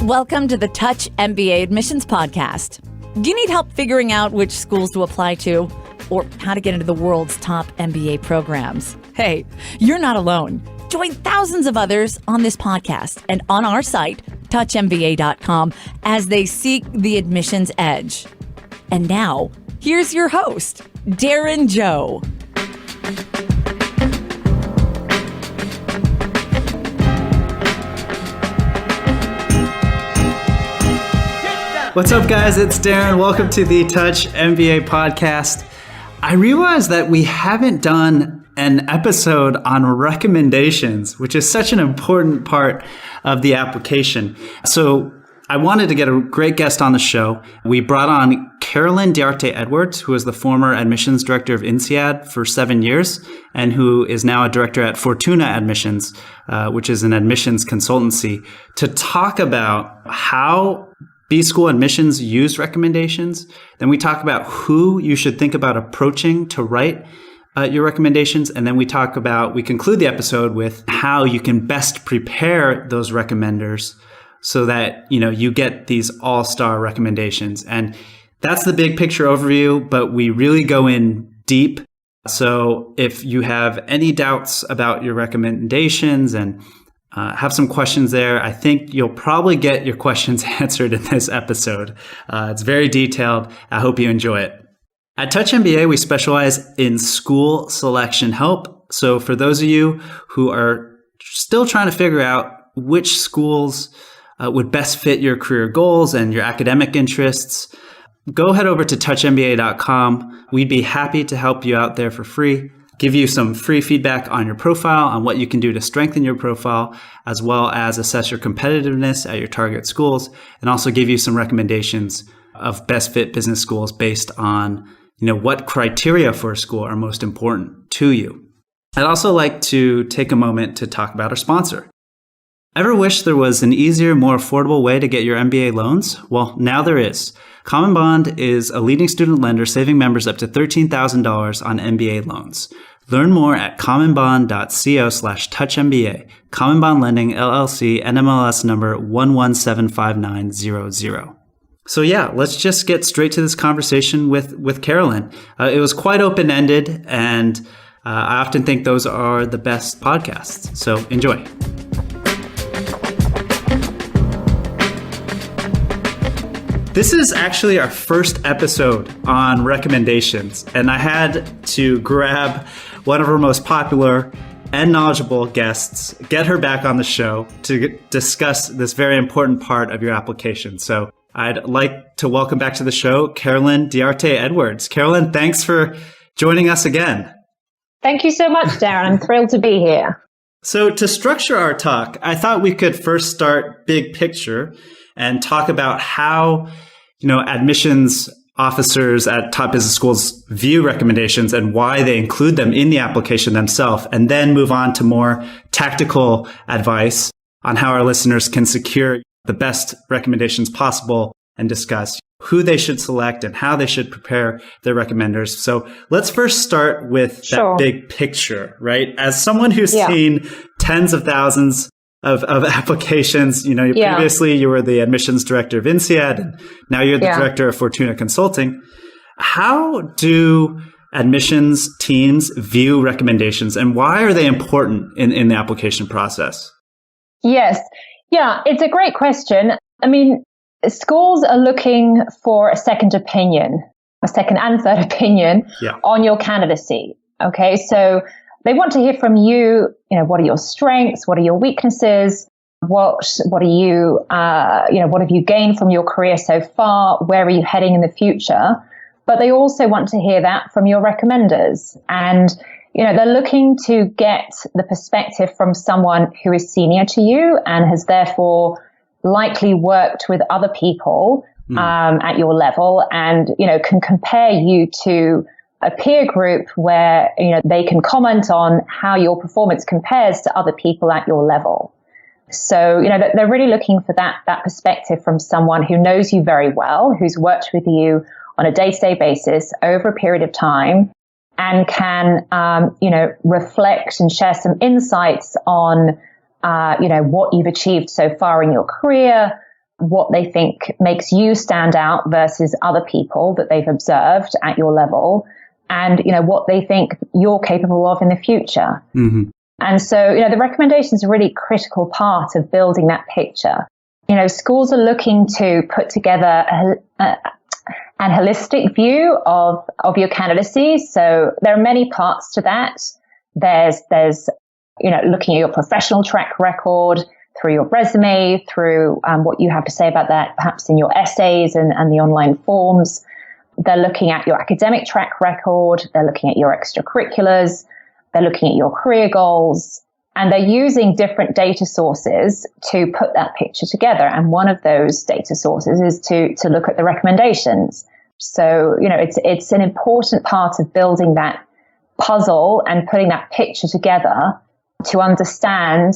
Welcome to the Touch MBA Admissions Podcast. Do you need help figuring out which schools to apply to or how to get into the world's top MBA programs? Hey, you're not alone. Join thousands of others on this podcast and on our site, touchmba.com, as they seek the admissions edge. And now, here's your host, Darren Joe. What's up, guys? It's Darren. Welcome to the Touch MBA podcast. I realized that we haven't done an episode on recommendations, which is such an important part of the application. So I wanted to get a great guest on the show. We brought on Diarte Edwards, who was the former admissions director of Insead for 7 years, and who is now a director at Fortuna Admissions, which is an admissions consultancy, to talk about how B-school admissions use recommendations. Then we talk about who you should think about approaching to write your recommendations. And then we conclude the episode with how you can best prepare those recommenders so that, you get these all-star recommendations. And that's the big picture overview, but we really go in deep. So if you have any doubts about your recommendations and have some questions there, I think you'll probably get your questions answered in this episode. It's very detailed. I hope you enjoy it. At Touch MBA, we specialize in school selection help. So for those of you who are still trying to figure out which schools would best fit your career goals and your academic interests, go head over to touchmba.com. We'd be happy to help you out there for free. Give you some free feedback on your profile, on what you can do to strengthen your profile, as well as assess your competitiveness at your target schools, and also give you some recommendations of best fit business schools based on, what criteria for a school are most important to you. I'd also like to take a moment to talk about our sponsor. Ever wish there was an easier, more affordable way to get your MBA loans? Well, now there is. Common Bond is a leading student lender saving members up to $13,000 on MBA loans. Learn more at commonbond.co/touchmba. Common Bond Lending, LLC, NMLS number 1175900. So yeah, let's just get straight to this conversation with Carolyn. It was quite open-ended, and I often think those are the best podcasts. So enjoy. This is actually our first episode on recommendations, and I had to grab one of our most popular and knowledgeable guests, get her back on the show to discuss this very important part of your application. So I'd like to welcome back to the show, Diarte Edwards. Carolyn, thanks for joining us again. Thank you so much, Darren. I'm thrilled to be here. So to structure our talk, I thought we could first start big picture and talk about how, admissions officers at top business schools view recommendations and why they include them in the application themselves, and then move on to more tactical advice on how our listeners can secure the best recommendations possible and discuss who they should select and how they should prepare their recommenders. So let's first start with that big picture, right? As someone who's seen tens of thousands of applications, previously you were the admissions director of Insead, and now you're the director of Fortuna Consulting. How do admissions teams view recommendations, and why are they important in the application process? Yes. Yeah, it's a great question. I mean, schools are looking for a second opinion, a second and third opinion on your candidacy. Okay, so they want to hear from you, what are your strengths? What are your weaknesses? What are you, what have you gained from your career so far? Where are you heading in the future? But they also want to hear that from your recommenders. And, they're looking to get the perspective from someone who is senior to you and has therefore likely worked with other people at your level and, can compare you to a peer group where, they can comment on how your performance compares to other people at your level. So, they're really looking for that perspective from someone who knows you very well, who's worked with you on a day-to-day basis over a period of time, and can, reflect and share some insights on, what you've achieved so far in your career, what they think makes you stand out versus other people that they've observed at your level, and, what they think you're capable of in the future. Mm-hmm. And so, the recommendation is a really critical part of building that picture. Schools are looking to put together an holistic view of your candidacy. So there are many parts to that. There's looking at your professional track record, through your resume, through what you have to say about that, perhaps in your essays and the online forms. They're looking at your academic track record. They're looking at your extracurriculars. They're looking at your career goals. And they're using different data sources to put that picture together. And one of those data sources is to look at the recommendations. So, it's an important part of building that puzzle and putting that picture together to understand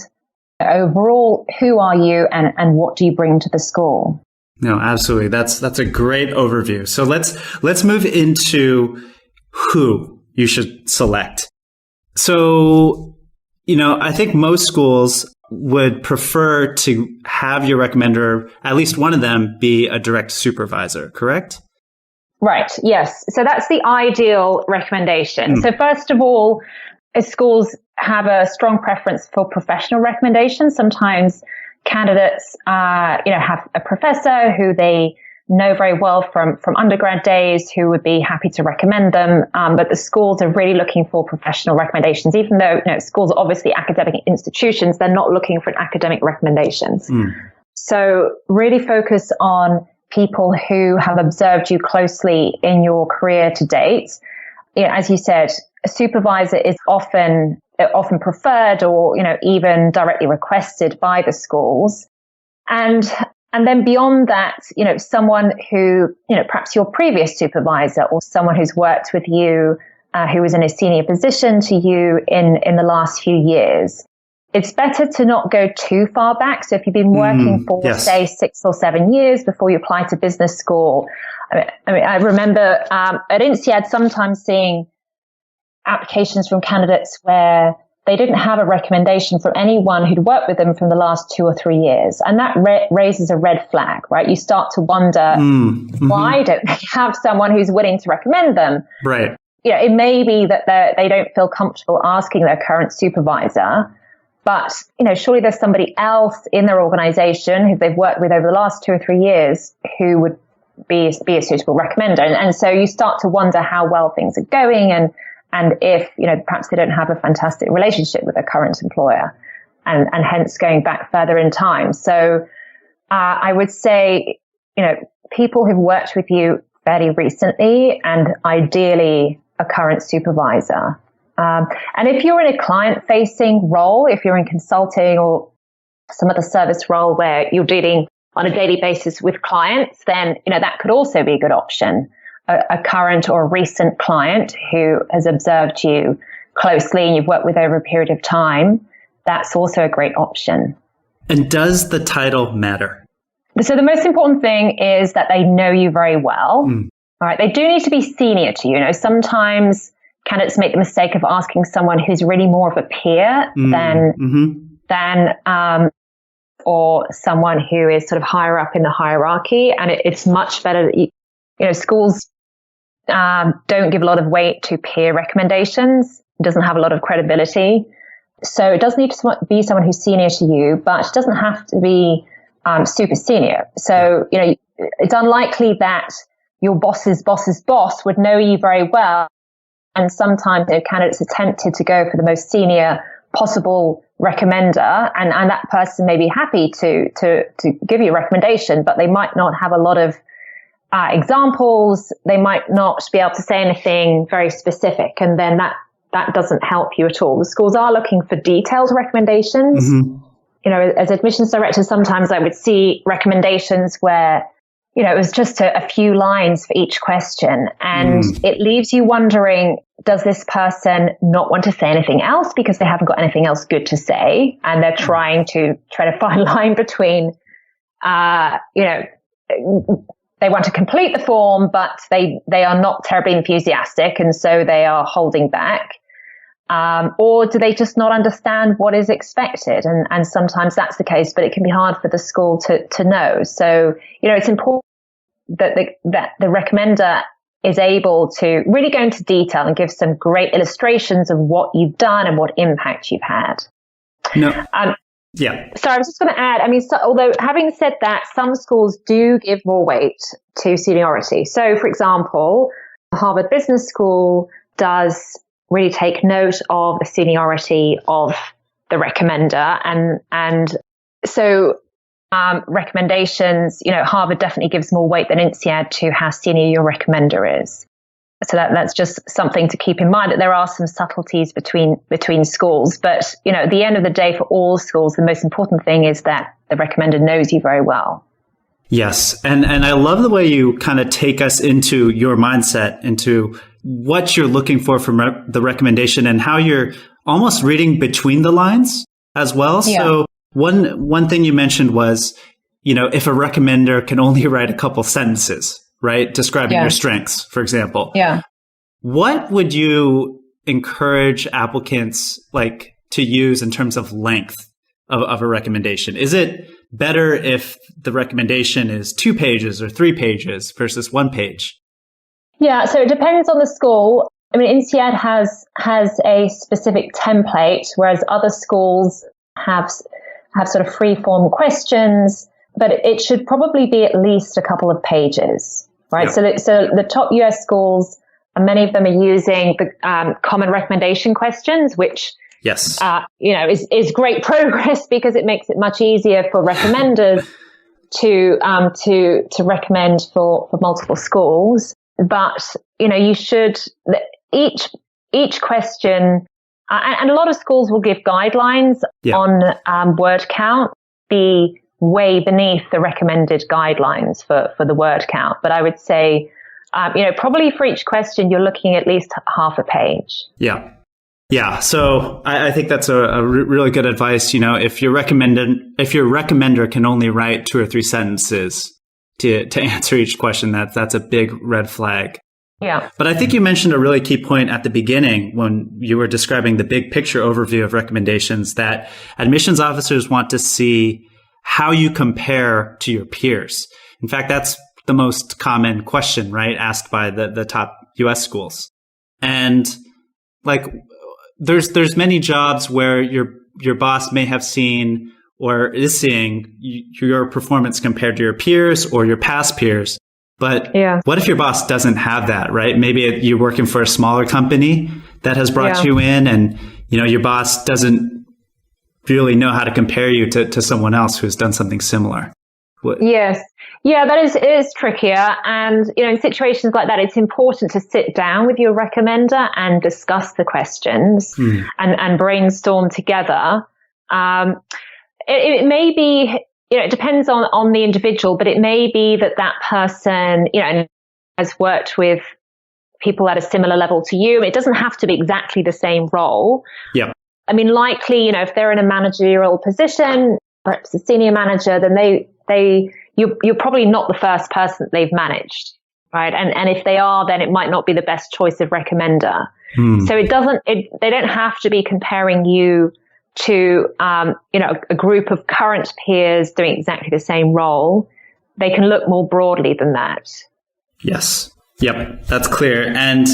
overall who are you and what do you bring to the school. No, absolutely. That's a great overview. So let's move into who you should select. So, I think most schools would prefer to have your recommender, at least one of them, be a direct supervisor, correct? Right. Yes. So that's the ideal recommendation. So first of all, schools have a strong preference for professional recommendations. Sometimes candidates, have a professor who they know very well from undergrad days who would be happy to recommend them. But the schools are really looking for professional recommendations, even though schools are obviously academic institutions, they're not looking for academic recommendations. So really focus on people who have observed you closely in your career to date. As you said, a supervisor is often preferred or, even directly requested by the schools. And then beyond that, someone who, perhaps your previous supervisor or someone who's worked with you, who was in a senior position to you in the last few years. It's better to not go too far back. So if you've been working for, say, 6 or 7 years before you apply to business school, I remember at Insead sometimes seeing applications from candidates where they didn't have a recommendation from anyone who'd worked with them from the last 2 or 3 years. And that raises a red flag, right? You start to wonder, why don't they have someone who's willing to recommend them? Right. It may be that they don't feel comfortable asking their current supervisor, but, surely there's somebody else in their organization who they've worked with over the last 2 or 3 years who would be a suitable recommender. And so you start to wonder how well things are going and if, perhaps they don't have a fantastic relationship with their current employer and hence going back further in time. So I would say, people who've worked with you fairly recently and ideally a current supervisor. And if you're in a client-facing role, if you're in consulting or some other service role where you're dealing on a daily basis with clients, then, that could also be a good option. A current or a recent client who has observed you closely and you've worked with over a period of time, that's also a great option. And does the title matter? So the most important thing is that they know you very well. All right. They do need to be senior to you. Sometimes candidates make the mistake of asking someone who's really more of a peer than or someone who is sort of higher up in the hierarchy. And it's much better that schools don't give a lot of weight to peer recommendations. It doesn't have a lot of credibility. So it does need to be someone who's senior to you, but it doesn't have to be super senior. So, it's unlikely that your boss's boss's boss would know you very well. And sometimes candidates are tempted to go for the most senior possible recommender, and that person may be happy to give you a recommendation, but they might not have a lot of examples. They might not be able to say anything very specific, and then that doesn't help you at all. The schools are looking for detailed recommendations. As admissions director, sometimes I would see recommendations where it was just a few lines for each question. And it leaves you wondering, does this person not want to say anything else because they haven't got anything else good to say? And they're trying to find a line between, they want to complete the form, but they are not terribly enthusiastic. And so they are holding back. Or do they just not understand what is expected? And sometimes that's the case, but it can be hard for the school to know. So, it's important that the recommender is able to really go into detail and give some great illustrations of what you've done and what impact you've had. No. Yeah. So I was just going to add, although having said that, some schools do give more weight to seniority. So, for example, Harvard Business School does really take note of the seniority of the recommender. And so recommendations, Harvard definitely gives more weight than Insead to how senior your recommender is. So that's just something to keep in mind, that there are some subtleties between schools. But, at the end of the day, for all schools, the most important thing is that the recommender knows you very well. Yes. And I love the way you kind of take us into your mindset, into what you're looking for from the recommendation and how you're almost reading between the lines as well. Yeah. So one thing you mentioned was, if a recommender can only write a couple sentences, right? Describing your strengths, for example. Yeah. What would you encourage applicants to use in terms of length of a recommendation? Is it better if the recommendation is 2 pages or 3 pages versus 1 page? Yeah, so it depends on the school. Insead has a specific template, whereas other schools have sort of free-form questions, but it should probably be at least a couple of pages, right? Yeah. So the top US schools, many of them are using the common recommendation questions, which yes, is great progress because it makes it much easier for recommenders to recommend for multiple schools. But you should each question, and a lot of schools will give guidelines on word count, be way beneath the recommended guidelines for the word count. But I would say, probably for each question, you're looking at least half a page. Yeah. Yeah. So I think that's a really good advice. If your recommender can only write 2 or 3 sentences to answer each question, that's a big red flag. Yeah. But I think you mentioned a really key point at the beginning when you were describing the big picture overview of recommendations, that admissions officers want to see how you compare to your peers. In fact, that's the most common question, right, asked by the top US schools. And there's many jobs where your boss may have seen or is seeing your performance compared to your peers or your past peers. But what if your boss doesn't have that, right? Maybe you're working for a smaller company that has brought you in, and your boss doesn't really know how to compare you to someone else who's done something similar. Yes. Yeah, it is trickier. And, in situations like that, it's important to sit down with your recommender and discuss the questions and brainstorm together. It may be, it depends on the individual, but it may be that person, has worked with people at a similar level to you. It doesn't have to be exactly the same role. Yeah. Likely, if they're in a managerial position, perhaps a senior manager, then you're probably not the first person that they've managed, right? And if they are, then it might not be the best choice of recommender. So they don't have to be comparing you to, a group of current peers doing exactly the same role. They can look more broadly than that. Yes. Yep. That's clear. And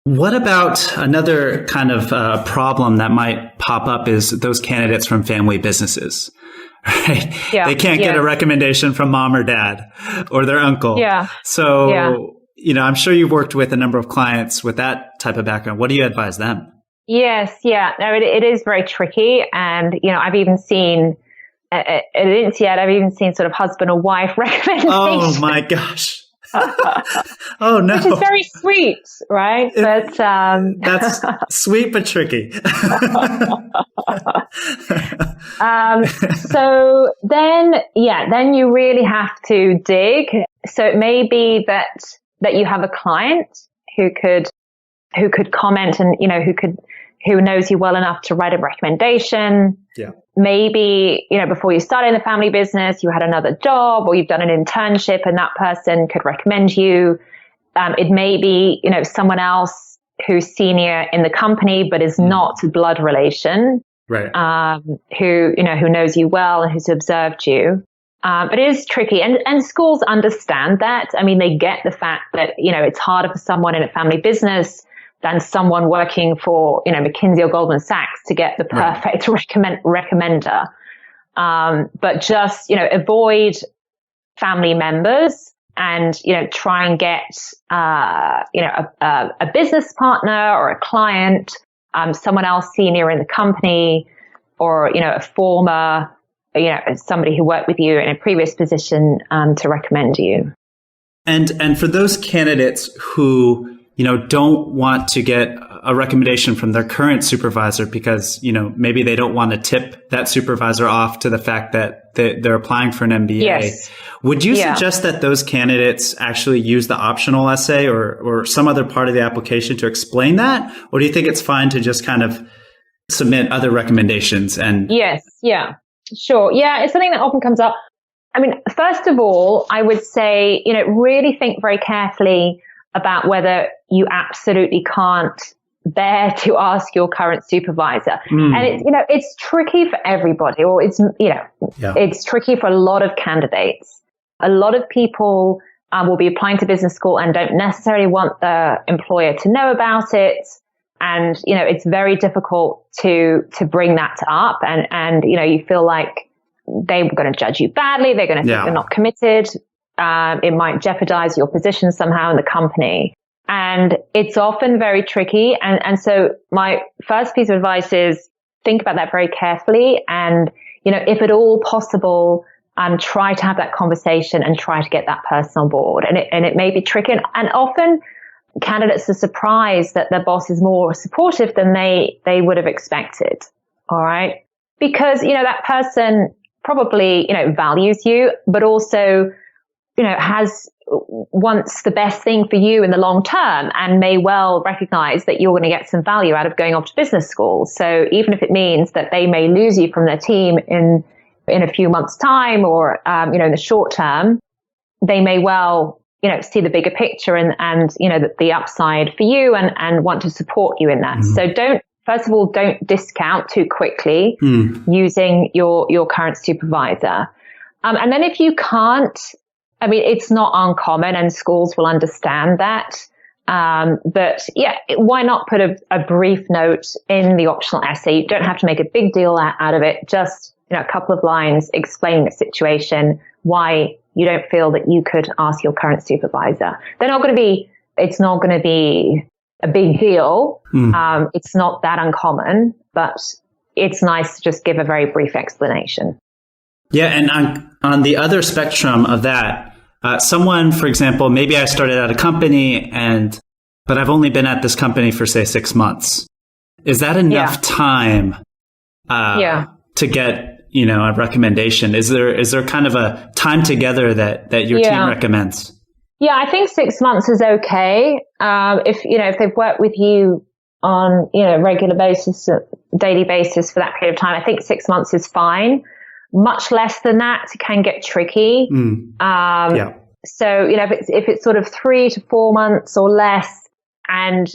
what about another kind of problem that might pop up is those candidates from family businesses, right? Yeah. They can't get a recommendation from mom or dad or their uncle. Yeah. So, I'm sure you've worked with a number of clients with that type of background. What do you advise them? Yes. Yeah. No, it is very tricky. And, I've even seen at Insead, I've even seen sort of husband or wife recommendations. Oh my gosh. Oh no. Which is very sweet, right? But that's sweet but tricky. So then you really have to dig. So it may be that you have a client who could comment and who knows you well enough to write a recommendation. Yeah. Maybe, before you started in the family business, you had another job or you've done an internship and that person could recommend you. It may be, someone else who's senior in the company, but is not blood relation, right? Who knows you well and who's observed you. But it is tricky, and schools understand that. I mean, they get the fact that it's harder for someone in a family business than someone working for McKinsey or Goldman Sachs to get the perfect recommender. But just avoid family members and try and get a business partner or a client, someone else senior in the company, or a former somebody who worked with you in a previous position to recommend you. And for those candidates who don't want to get a recommendation from their current supervisor because maybe they don't want to tip that supervisor off to the fact that they're applying for an MBA. Yes. Would you suggest that those candidates actually use the optional essay or some other part of the application to explain that? Or do you think it's fine to just kind of submit other recommendations? And yes, yeah, sure. Yeah, it's something that often comes up. I mean, first of all, I would say, really think very carefully about whether you absolutely can't bear to ask your current supervisor. And it's tricky for everybody, or it's tricky for a lot of candidates. A lot of people will be applying to business school and don't necessarily want the employer to know about it. And, it's very difficult to bring that up. And you feel like they're going to judge you badly. They're going to think you're not committed. It might jeopardize your position somehow in the company. And it's often very tricky. And so my first piece of advice is think about that very carefully. And, if at all possible, try to have that conversation and try to get that person on board. And it may be tricky. And often candidates are surprised that their boss is more supportive than they would have expected. All right. Because, that person probably, values you, but also, wants the best thing for you in the long term and may well recognize that you're going to get some value out of going off to business school. So even if it means that they may lose you from their team in a few months' time or, in the short term, they may well, see the bigger picture and the upside for you and want to support you in that. So first of all, don't discount too quickly using your current supervisor. And then if you can't, I mean, it's not uncommon and schools will understand that. But yeah, why not put a brief note in the optional essay? You don't have to make a big deal out of it. Just, a couple of lines explaining the situation, why you don't feel that you could ask your current supervisor. It's not going to be a big deal. It's not that uncommon, but it's nice to just give a very brief explanation. Yeah. And on the other spectrum of that, someone, for example, maybe I started at a company but I've only been at this company for say 6 months. Is that enough time to get, a recommendation? Is there kind of a time together that your team recommends? Yeah, I think 6 months is okay. If they've worked with you on, regular basis, daily basis for that period of time, I think 6 months is fine. Much less than that, it can get tricky. So, if it's sort of 3 to 4 months or less, and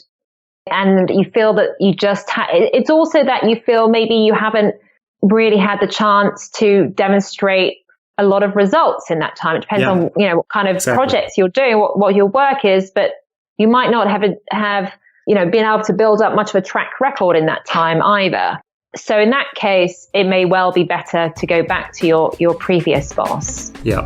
you feel that you just it's also that you feel maybe you haven't really had the chance to demonstrate a lot of results in that time. It depends on, what kind of projects you're doing, what your work is, but you might not have been able to build up much of a track record in that time either. So in that case, it may well be better to go back to your previous boss. Yeah.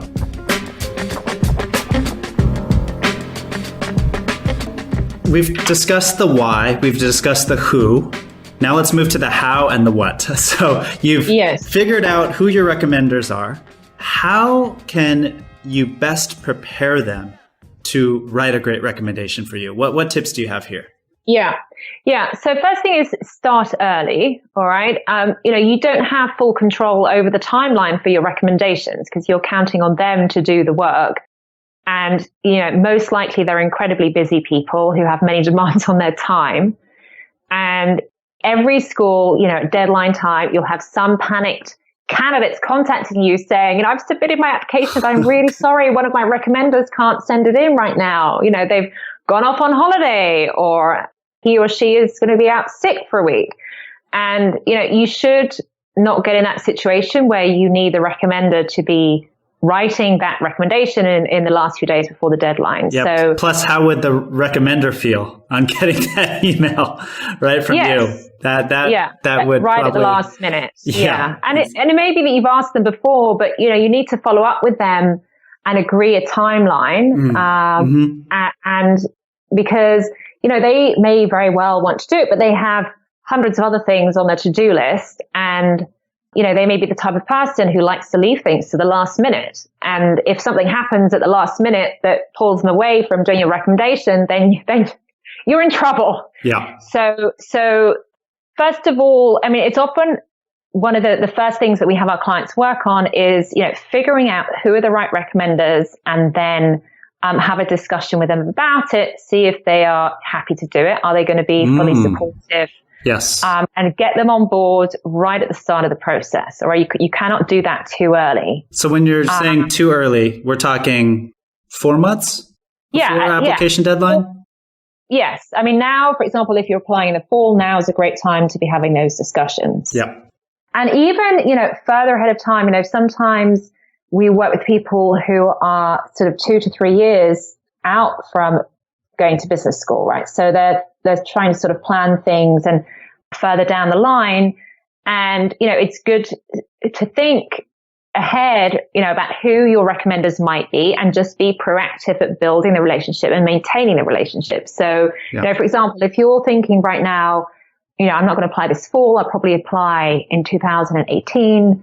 We've discussed the why, we've discussed the who. Now let's move to the how and the what. So you've figured out who your recommenders are. How can you best prepare them to write a great recommendation for you? What tips do you have here? Yeah. So first thing is start early. All right. You don't have full control over the timeline for your recommendations because you're counting on them to do the work. And, most likely they're incredibly busy people who have many demands on their time. And every school, at deadline time, you'll have some panicked candidates contacting you saying, I've submitted my application, but I'm really sorry. One of my recommenders can't send it in right now. They've gone off on holiday or he or she is going to be out sick for a week. And, you should not get in that situation where you need the recommender to be writing that recommendation in the last few days before the deadline. Yep. So plus, how would the recommender feel on getting that email right from you? That would right probably, at the last minute. Yeah. And it may be that you've asked them before, but you need to follow up with them and agree a timeline. And because they may very well want to do it, but they have hundreds of other things on their to-do list, and they may be the type of person who likes to leave things to the last minute. And if something happens at the last minute that pulls them away from doing your recommendation, then you're in trouble. Yeah. So first of all, it's often one of the first things that we have our clients work on is, figuring out who are the right recommenders, and then have a discussion with them about it, see if they are happy to do it. Are they going to be fully supportive? Yes. And get them on board right at the start of the process, or you cannot do that too early. So when you're saying too early, we're talking 4 months before application deadline? Yes. Now, for example, if you're applying in the fall, now is a great time to be having those discussions. Yeah. And even, further ahead of time, sometimes we work with people who are sort of 2 to 3 years out from going to business school, right? So they're trying to sort of plan things and further down the line. And, it's good to think ahead, about who your recommenders might be, and just be proactive at building the relationship and maintaining the relationship. So, for example, if you're thinking right now, I'm not going to apply this fall, I'll probably apply in 2018.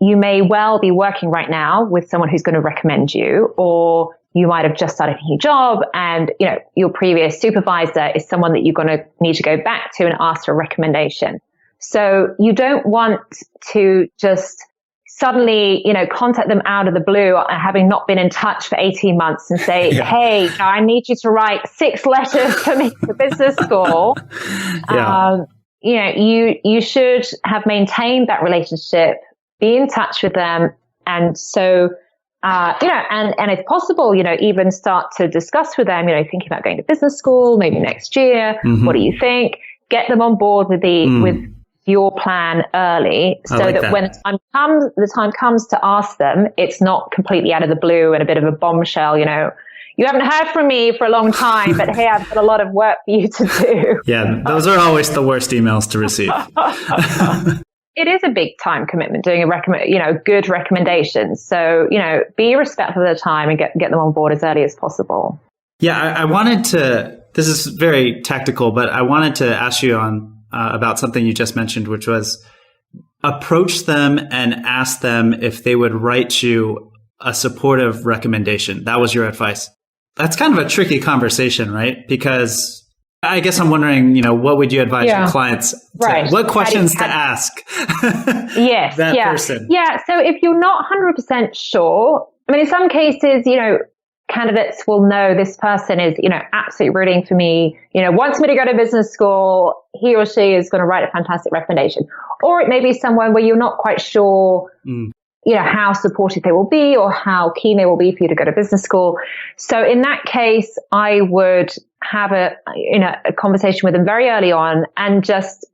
You may well be working right now with someone who's going to recommend you, or you might have just started a new job, and, your previous supervisor is someone that you're going to need to go back to and ask for a recommendation. So you don't want to just suddenly, contact them out of the blue, having not been in touch for 18 months, and say, hey, I need you to write 6 letters for me to business school. You should have maintained that relationship, be in touch with them. And so, and if possible, even start to discuss with them, thinking about going to business school, maybe next year. What do you think? Get them on board with with your plan early, so that when the time comes to ask them, it's not completely out of the blue and a bit of a bombshell. You haven't heard from me for a long time, but hey, I've got a lot of work for you to do. Yeah, those are always the worst emails to receive. It is a big time commitment doing good recommendations. So, be respectful of the time and get them on board as early as possible. Yeah, I wanted to, this is very tactical, but I wanted to ask you about something you just mentioned, which was approach them and ask them if they would write you a supportive recommendation. That was your advice. That's kind of a tricky conversation, right? Because I guess I'm wondering, what would you advise your clients? What questions to ask? Yes. that person. Yeah. So if you're not 100% sure, in some cases, candidates will know this person is, absolutely rooting for me, wants me to go to business school. He or she is going to write a fantastic recommendation. Or it may be someone where you're not quite sure, how supportive they will be or how keen they will be for you to go to business school. So in that case, I would have a conversation with them very early on and just,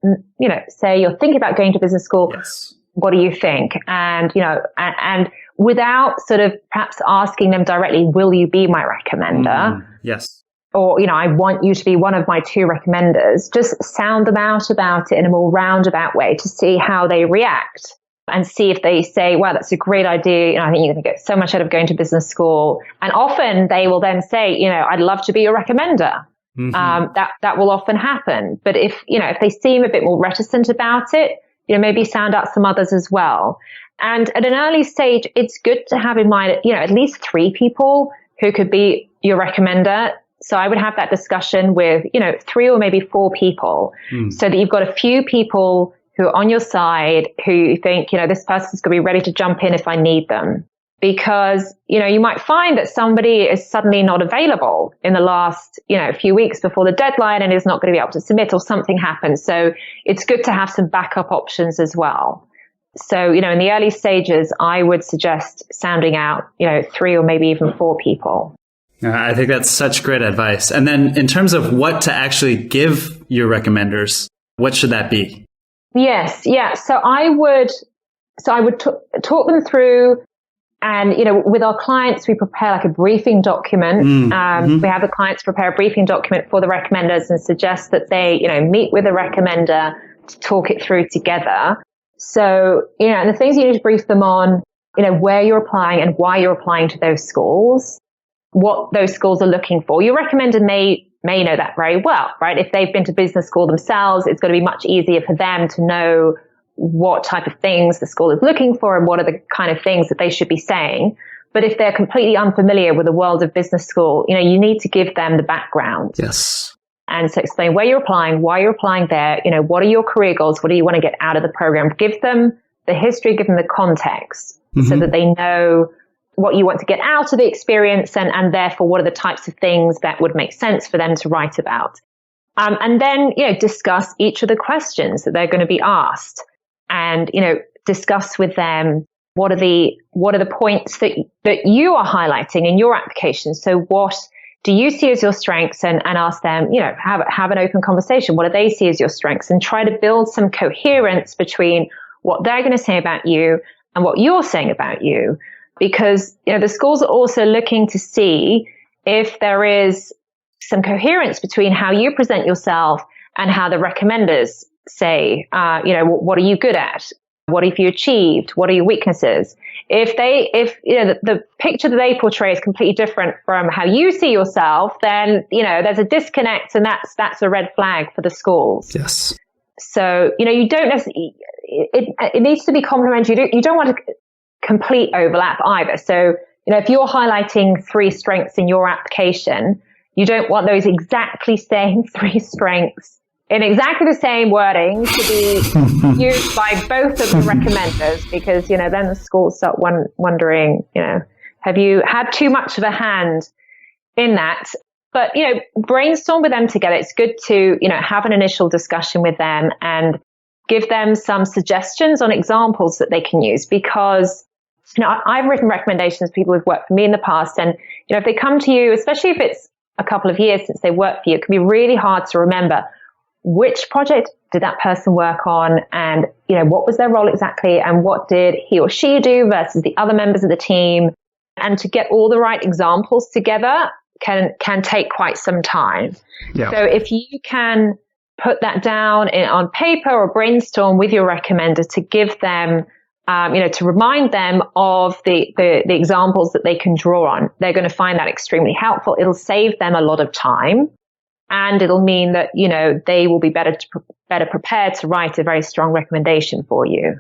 say you're thinking about going to business school. Yes. What do you think? And, and without sort of perhaps asking them directly, will you be my recommender? Yes. Or, I want you to be one of my 2 recommenders. Just sound them out about it in a more roundabout way to see how they react, and see if they say, wow, that's a great idea. I think you're going to get so much out of going to business school. And often they will then say, I'd love to be your recommender. That will often happen. But if they seem a bit more reticent about it, maybe sound out some others as well. And at an early stage, it's good to have in mind, at least 3 people who could be your recommender. So I would have that discussion with, 3 or maybe 4 people, so that you've got a few people who are on your side, who you think, this person's going to be ready to jump in if I need them. Because, you might find that somebody is suddenly not available in the last, few weeks before the deadline and is not going to be able to submit, or something happens. So it's good to have some backup options as well. So, in the early stages, I would suggest sounding out, 3 or maybe even 4 people. I think that's such great advice. And then in terms of what to actually give your recommenders, what should that be? Yes. Yeah. So I would talk them through, and, with our clients, we prepare like a briefing document. We have the clients prepare a briefing document for the recommenders and suggest that they, meet with the recommender to talk it through together. So, and the things you need to brief them on, where you're applying and why you're applying to those schools, what those schools are looking for. Your recommender may know that very well, right? If they've been to business school themselves, it's going to be much easier for them to know what type of things the school is looking for and what are the kind of things that they should be saying. But if they're completely unfamiliar with the world of business school, you need to give them the background. Yes. And so explain where you're applying, why you're applying there, what are your career goals? What do you want to get out of the program? Give them the history, give them the context so that they know what you want to get out of the experience and therefore what are the types of things that would make sense for them to write about. And then, discuss each of the questions that they're going to be asked and, discuss with them what are the points that you are highlighting in your application. So what do you see as your strengths, and ask them, have an open conversation. What do they see as your strengths, and try to build some coherence between what they're going to say about you and what you're saying about you. Because, the schools are also looking to see if there is some coherence between how you present yourself and how the recommenders say, what are you good at? What have you achieved? What are your weaknesses? If the picture that they portray is completely different from how you see yourself, then, there's a disconnect, and that's a red flag for the schools. Yes. So, you don't necessarily, it needs to be complementary. You don't want a complete overlap either. So, if you're highlighting 3 strengths in your application, you don't want those exactly same 3 strengths in exactly the same wording to be used by both of the recommenders, because, then the schools start wondering, have you had too much of a hand in that? But, brainstorm with them together. It's good to, have an initial discussion with them and give them some suggestions on examples that they can use, because, I've written recommendations, people who've worked for me in the past, and, if they come to you, especially if it's a couple of years since they worked for you, it can be really hard to remember which project did that person work on, and, what was their role exactly, and what did he or she do versus the other members of the team. And to get all the right examples together can take quite some time. Yeah. So if you can put that down on paper or brainstorm with your recommender to give them, to remind them of the examples that they can draw on, they're going to find that extremely helpful. It'll save them a lot of time, and it'll mean that, they will be better prepared to write a very strong recommendation for you.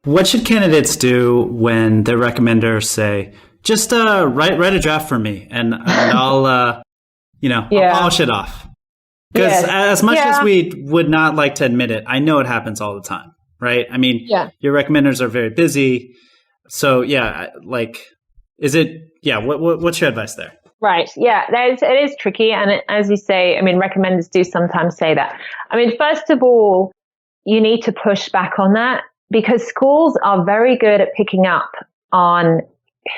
What should candidates do when their recommenders say, just write a draft for me, and I'll I'll polish it off? Because as much as we would not like to admit it, I know it happens all the time, right? I mean, your recommenders are very busy. So what's your advice there? Right. Yeah, it is tricky. And as you say, recommenders do sometimes say that. First of all, you need to push back on that, because schools are very good at picking up on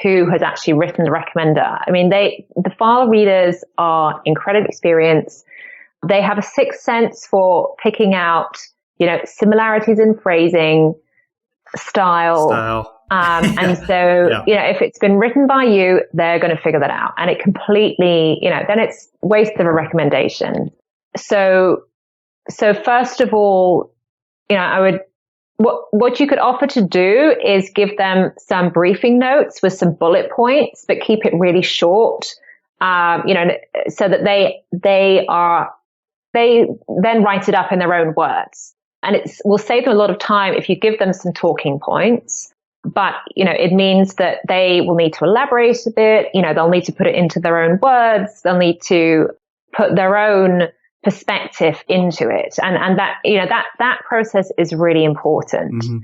who has actually written the recommender. The file readers are incredibly experienced. They have a sixth sense for picking out, similarities in phrasing, style. And so, if it's been written by you, they're going to figure that out. And it completely, then it's waste of a recommendation. So first of all, what you could offer to do is give them some briefing notes with some bullet points, but keep it really short, so that they then write it up in their own words. And will save them a lot of time if you give them some talking points. But, it means that they will need to elaborate a bit. They'll need to put it into their own words. They'll need to put their own perspective into it. And that, that process is really important. Mm-hmm.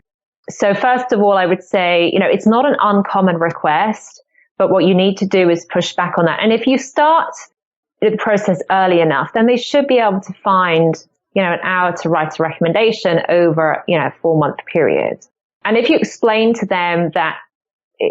So first of all, I would say, it's not an uncommon request, but what you need to do is push back on that. And if you start the process early enough, then they should be able to find, an hour to write a recommendation over, a 4-month period. And if you explain to them that,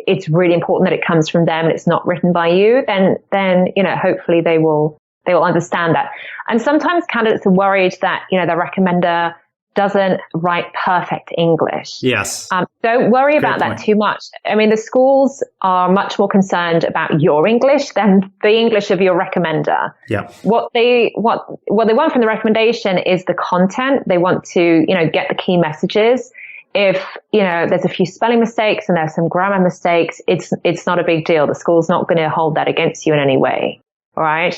it's really important that it comes from them and it's not written by you, then hopefully they will understand that. And sometimes candidates are worried that, their recommender doesn't write perfect English. Yes. Don't worry about that too much. I mean, the schools are much more concerned about your English than the English of your recommender. Yeah. What they want from the recommendation is the content. They want to, get the key messages. If, there's a few spelling mistakes and there's some grammar mistakes, it's not a big deal. The school's not going to hold that against you in any way. All right.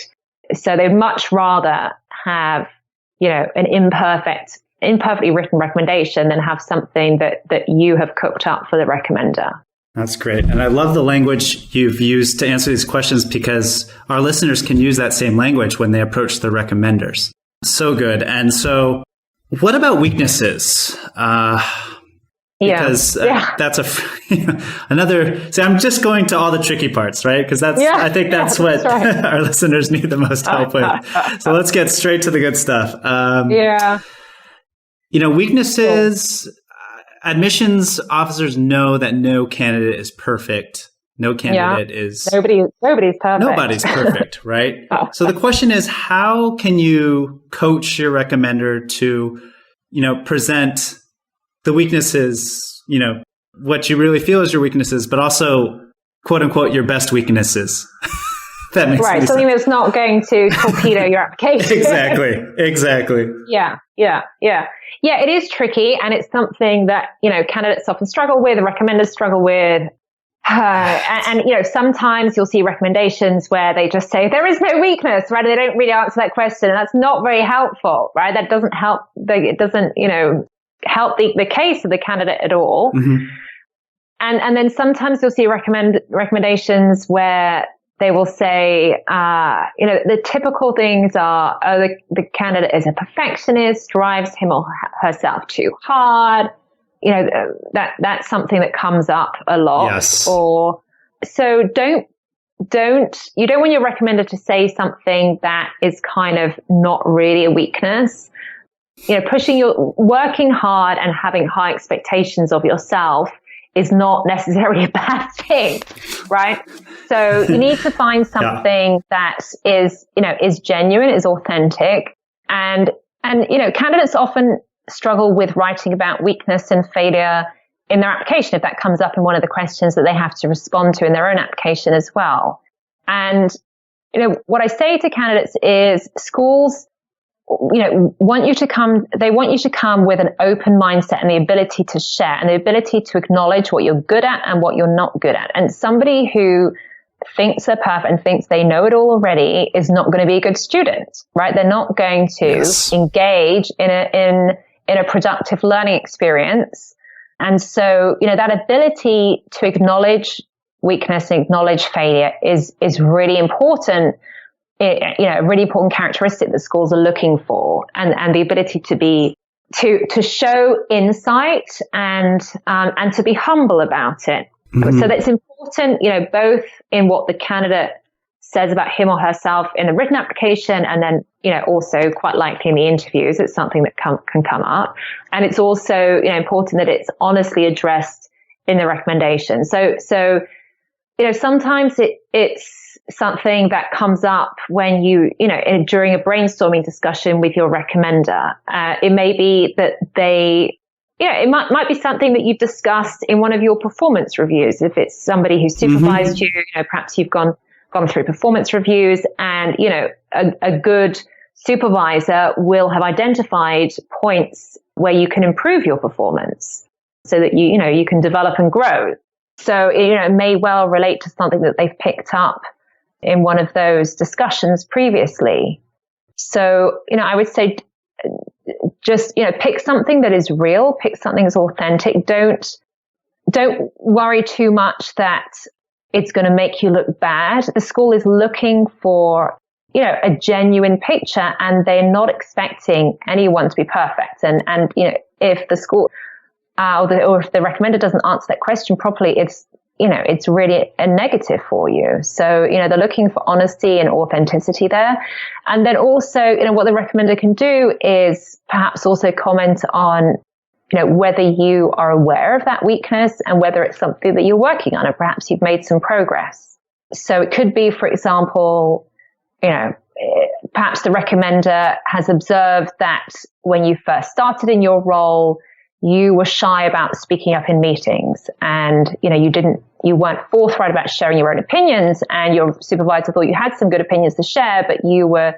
So they'd much rather have, an imperfectly written recommendation than have something that you have cooked up for the recommender. That's great. And I love the language you've used to answer these questions because our listeners can use that same language when they approach the recommenders. So good. And so what about weaknesses? Because that's another. See, I'm just going to all the tricky parts, right? Because I think that's what right. Our listeners need the most help with. So let's get straight to the good stuff. Weaknesses. Admissions officers know that no candidate is perfect. No candidate is nobody's perfect. Nobody's perfect, right? So the question is, how can you coach your recommender to, present the weaknesses, what you really feel is your weaknesses, but also, quote unquote, your best weaknesses. That makes right. Something that's not going to torpedo your application. Exactly. Yeah. It is tricky, and it's something that, candidates often struggle with, the recommenders struggle with. And sometimes you'll see recommendations where they just say, there is no weakness, right? They don't really answer that question. And that's not very helpful, right? That doesn't help. It doesn't, help the case of the candidate at all. Mm-hmm. And then sometimes you'll see recommendations where they will say, the typical things are, the candidate is a perfectionist, drives him or herself too hard. That's something that comes up a lot. Yes. Or so you don't want your recommender to say something that is kind of not really a weakness. Working hard and having high expectations of yourself is not necessarily a bad thing, right? So you need to find something that is genuine, is authentic, and candidates often struggle with writing about weakness and failure in their application if that comes up in one of the questions that they have to respond to in their own application as well. And what I say to candidates is schools want you to come with an open mindset and the ability to share and the ability to acknowledge what you're good at and what you're not good at. And somebody who thinks they're perfect and thinks they know it all already is not going to be a good student, right? They're not going to engage in a productive learning experience. And so, that ability to acknowledge weakness and acknowledge failure is really important. A really important characteristic that schools are looking for, and the ability to show insight and to be humble about it. Mm-hmm. So that's important, both in what the candidate says about him or herself in the written application, and then also quite likely in the interviews. It's something that can come up, and it's also important that it's honestly addressed in the recommendation. So sometimes it's something that comes up when during a brainstorming discussion with your recommender. It may be that it might be something that you've discussed in one of your performance reviews. If it's somebody who supervised you, perhaps you've gone through performance reviews, and a good supervisor will have identified points where you can improve your performance so that you can develop and grow. So it may well relate to something that they've picked up in one of those discussions previously. So, I would say just, pick something that is real, pick something that's authentic. Don't worry too much that it's going to make you look bad. The school is looking for, a genuine picture, and they're not expecting anyone to be perfect. And if the school or if the recommender doesn't answer that question properly, it's really a negative for you. So, they're looking for honesty and authenticity there. And then also, what the recommender can do is perhaps also comment on, whether you are aware of that weakness and whether it's something that you're working on, and perhaps you've made some progress. So it could be, for example, perhaps the recommender has observed that when you first started in your role, you were shy about speaking up in meetings, and you weren't forthright about sharing your own opinions, and your supervisor thought you had some good opinions to share, but you were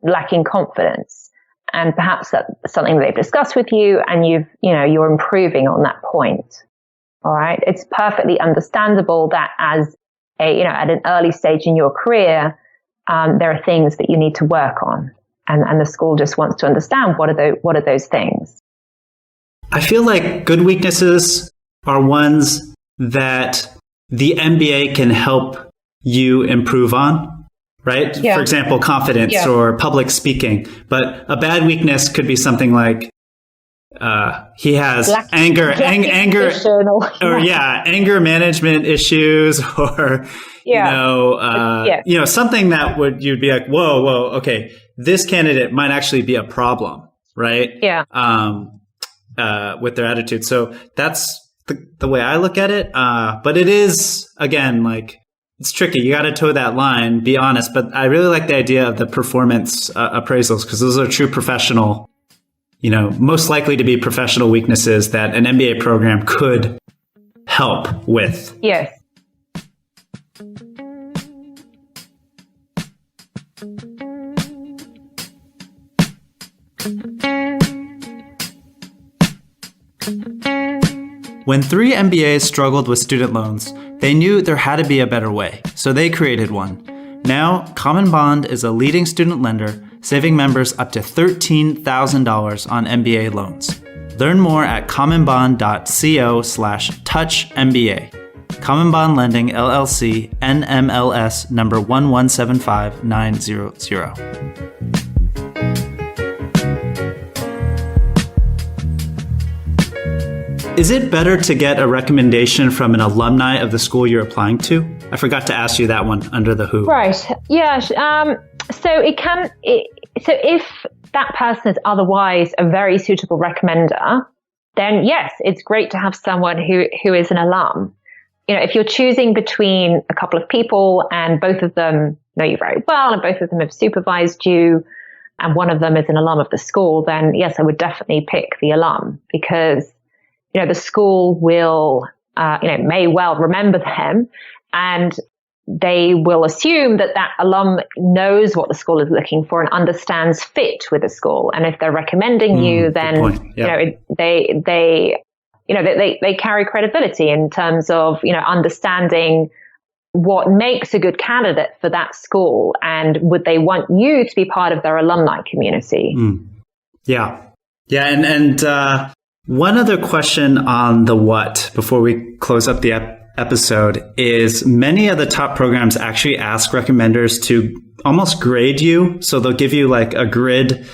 lacking confidence. And perhaps that's something they've discussed with you, and you're improving on that point. All right. It's perfectly understandable that as at an early stage in your career, there are things that you need to work on, and the school just wants to understand what are those things. I feel like good weaknesses are ones that the MBA can help you improve on, right? Yeah. For example, confidence or public speaking. But a bad weakness could be something like he has anger management issues, or something that you'd be like, whoa, okay, this candidate might actually be a problem, right? Yeah. With their attitude. So that's the way I look at it. But it is, again, like, it's tricky. You got to toe that line, be honest. But I really like the idea of the performance appraisals, because those are true professional, most likely to be professional weaknesses that an MBA program could help with. Yes. When 3 MBAs struggled with student loans, they knew there had to be a better way, so they created one. Now, Common Bond is a leading student lender, saving members up to $13,000 on MBA loans. Learn more at commonbond.co/touchmba. Common Bond Lending, LLC, NMLS number 1175900. Is it better to get a recommendation from an alumni of the school you're applying to? I forgot to ask you that one under the who. Right. Yeah. So if that person is otherwise a very suitable recommender, then yes, it's great to have someone who is an alum. If you're choosing between a couple of people and both of them know you very well and both of them have supervised you and one of them is an alum of the school, then yes, I would definitely pick the alum, because the school will, may well remember them, and they will assume that alum knows what the school is looking for and understands fit with the school. And if they're recommending you, then they carry credibility in terms of understanding what makes a good candidate for that school, and would they want you to be part of their alumni community? Yeah, and one other question on the what before we close up the episode is many of the top programs actually ask recommenders to almost grade you. So they'll give you like a grid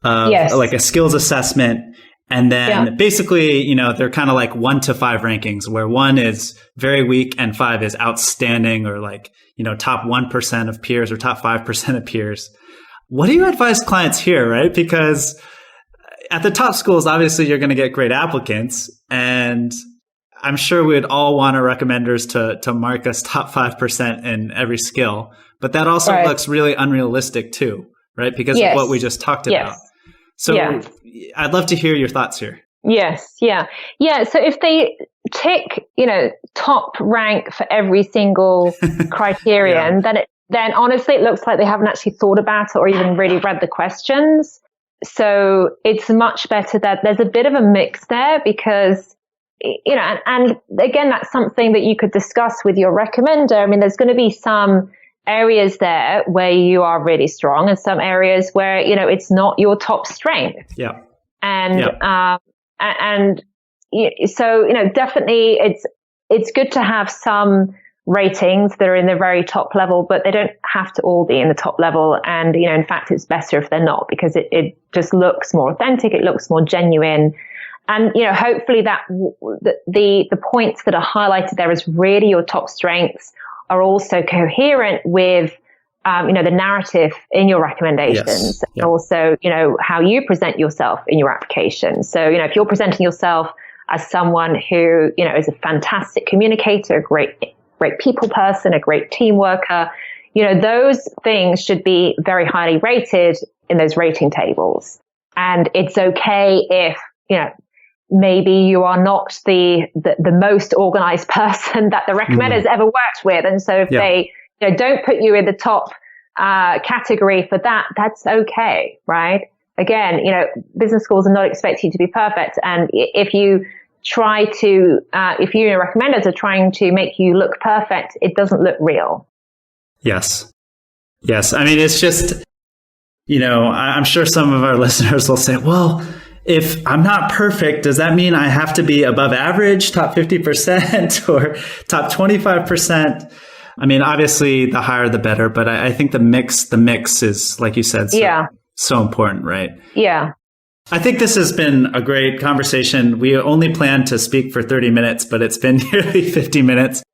of like a skills assessment. And then basically, they're kind of like 1 to 5 rankings, where 1 is very weak and 5 is outstanding, or like, top 1% of peers or top 5% of peers. What do you advise clients here, right? Because at the top schools, obviously, you're going to get great applicants, and I'm sure we'd all want our recommenders to mark us top 5% in every skill, but that also looks really unrealistic too, right? Because of what we just talked about. So I'd love to hear your thoughts here. Yes, yeah. So if they tick, top rank for every single criterion, then honestly, it looks like they haven't actually thought about it or even really read the questions. So it's much better that there's a bit of a mix there, because, and again, that's something that you could discuss with your recommender. I mean, there's going to be some areas there where you are really strong and some areas where, it's not your top strength. Yeah. So, definitely it's good to have some ratings that are in the very top level, but they don't have to all be in the top level. And, in fact, it's better if they're not, because it just looks more authentic. It looks more genuine. And, hopefully that the points that are highlighted there as really your top strengths are also coherent with the narrative in your recommendations, and also, how you present yourself in your application. So, if you're presenting yourself as someone who, is a fantastic communicator, a great people person, a great team worker, those things should be very highly rated in those rating tables. And it's okay if, maybe you are not the most organized person that the recommenders ever worked with. And so if they don't put you in the top category for that, that's okay, right? Again, business schools are not expecting you to be perfect. And if you try to, if you recommenders are trying to make you look perfect, it doesn't look real. Yes. I mean, it's just, I'm sure some of our listeners will say, well, if I'm not perfect, does that mean I have to be above average, top 50% or top 25%? I mean, obviously the higher the better, but I think the mix is, like you said, so important, right? Yeah. I think this has been a great conversation. We only planned to speak for 30 minutes, but it's been nearly 50 minutes.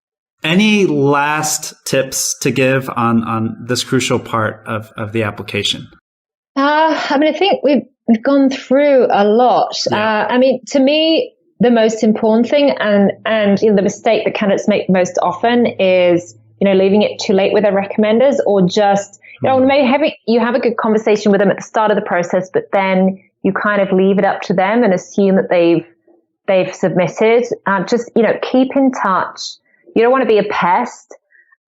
Any last tips to give on this crucial part of the application? I think we've gone through a lot. To me, the most important thing and the mistake that candidates make most often is, leaving it too late with their recommenders, or just, maybe you have a good conversation with them at the start of the process, but then you kind of leave it up to them and assume that they've submitted. Just, keep in touch. You don't want to be a pest,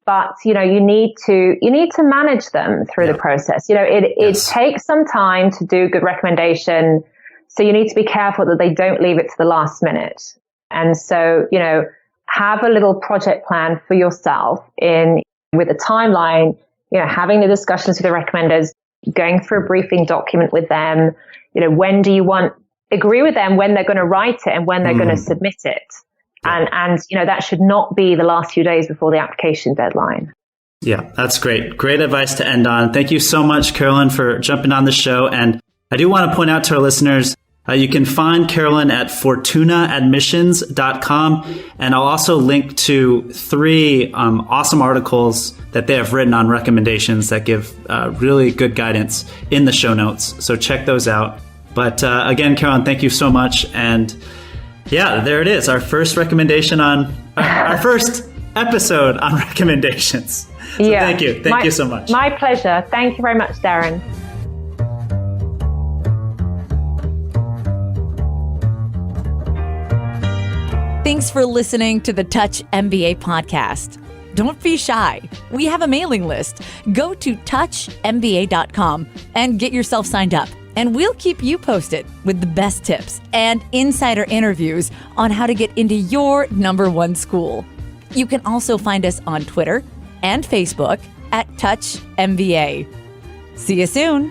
but, you need to manage them through the process. It takes some time to do good recommendation. So you need to be careful that they don't leave it to the last minute. And so, have a little project plan for yourself with a timeline, having the discussions with the recommenders, going through a briefing document with them. When do you agree with them when they're going to write it and when they're going to submit it? And that should not be the last few days before the application deadline. Yeah, that's great. Great advice to end on. Thank you so much, Carolyn, for jumping on the show. And I do want to point out to our listeners, you can find Carolyn at fortunaadmissions.com. And I'll also link to 3 awesome articles that they have written on recommendations that give really good guidance in the show notes. So check those out. But again, Carolyn, thank you so much. And yeah, there it is. Our first recommendation our first episode on recommendations. So thank you. Thank you so much. My pleasure. Thank you very much, Darren. Thanks for listening to the Touch MBA podcast. Don't be shy. We have a mailing list. Go to touchmba.com and get yourself signed up. And we'll keep you posted with the best tips and insider interviews on how to get into your #1 school. You can also find us on Twitter and Facebook at Touch MBA. See you soon.